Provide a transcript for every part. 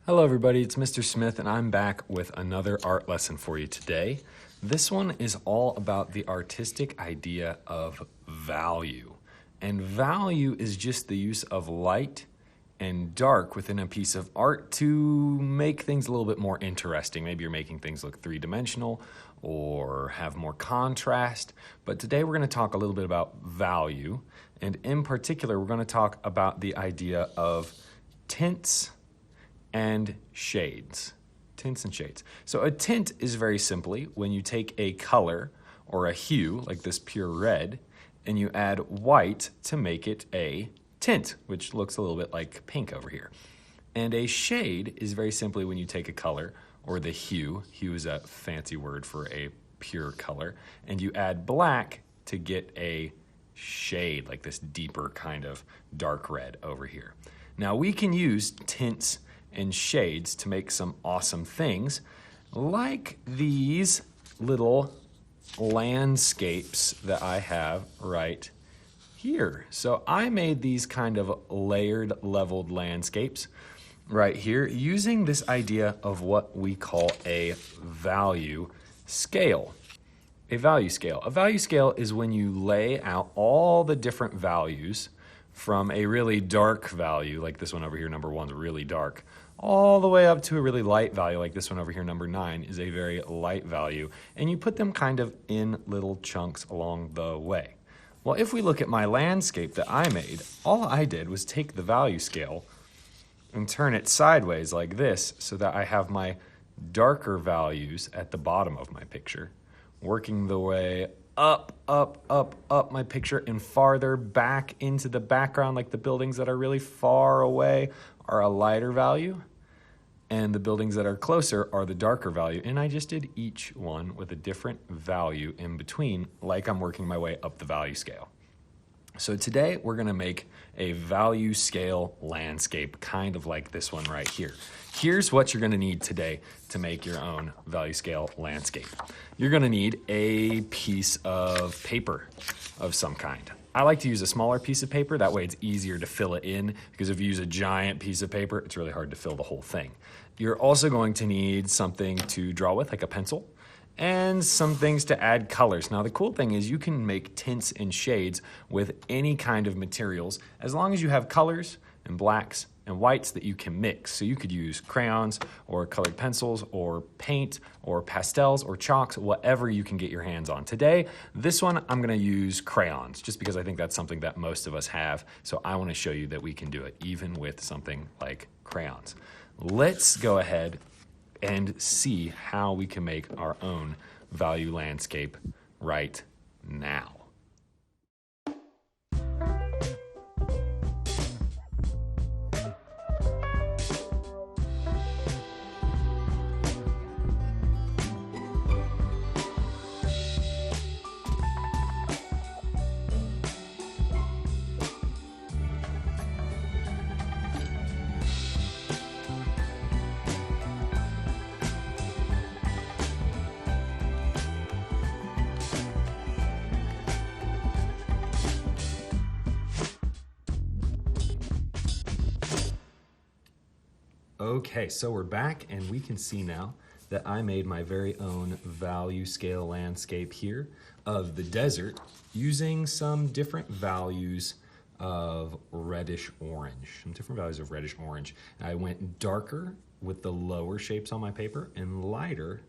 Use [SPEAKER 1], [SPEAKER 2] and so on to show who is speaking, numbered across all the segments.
[SPEAKER 1] Hello everybody, it's Mr. Smith and I'm back with another art lesson for you today. This one is all about the artistic idea of value. And value is just the use of light and dark within a piece of art to make things a little bit more interesting. Maybe you're making things look three-dimensional or have more contrast. But today we're going to talk a little bit about value. And in particular, we're going to talk about the idea of tints and shades. Tints and shades. So a tint is very simply when you take a color or a hue, like this pure red, and you add white to make it a tint, which looks a little bit like pink over here. And a shade is very simply when you take a color or the hue is a fancy word for a pure color, and you add black to get a shade, like this deeper kind of dark red over here. Now we can use tints and shades to make some awesome things, like these little landscapes that I have right here. So I made these kind of layered, leveled landscapes right here using this idea of what we call a value scale. A value scale. A value scale is when you lay out all the different values from a really dark value, like this one over here, number 1's really dark, all the way up to a really light value, like this one over here, number 9, is a very light value, and you put them kind of in little chunks along the way. Well, if we look at my landscape that I made, all I did was take the value scale and turn it sideways like this so that I have my darker values at the bottom of my picture, working the way up my picture and farther back into the background, like the buildings that are really far away are a lighter value, and the buildings that are closer are the darker value. And I just did each one with a different value in between, like I'm working my way up the value scale. So today we're gonna make a value scale landscape, kind of like this one right here. Here's what you're gonna need today to make your own value scale landscape. You're gonna need a piece of paper of some kind. I like to use a smaller piece of paper, that way it's easier to fill it in, because if you use a giant piece of paper, it's really hard to fill the whole thing. You're also going to need something to draw with, like a pencil, and some things to add colors. Now the cool thing is you can make tints and shades with any kind of materials as long as you have colors and blacks and whites that you can mix. So you could use crayons or colored pencils or paint or pastels or chalks, whatever you can get your hands on. Today, this one I'm gonna use crayons just because I think that's something that most of us have. So I wanna show you that we can do it even with something like crayons. Let's go ahead and see how we can make our own value landscape right now. Okay, so we're back and we can see now that I made my very own value scale landscape here of the desert using some different values of reddish orange, I went darker with the lower shapes on my paper and lighter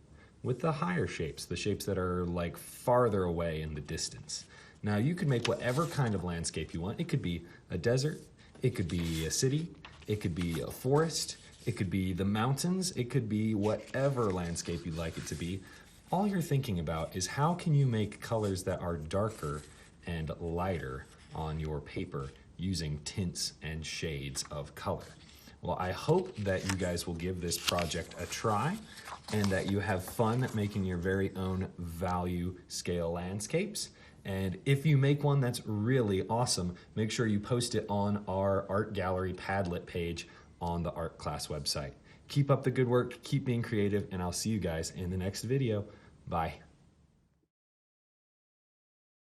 [SPEAKER 1] with the higher shapes, the shapes that are like farther away in the distance. Now you could make whatever kind of landscape you want. It could be a desert, it could be a city, it could be a forest, it could be the mountains, it could be whatever landscape you'd like it to be. All you're thinking about is how can you make colors that are darker and lighter on your paper using tints and shades of color. Well, I hope that you guys will give this project a try and that you have fun making your very own value scale landscapes. And if you make one that's really awesome, make sure you post it on our art gallery Padlet page on the art class website. Keep up the good work, keep being creative, and I'll see you guys in the next video. Bye.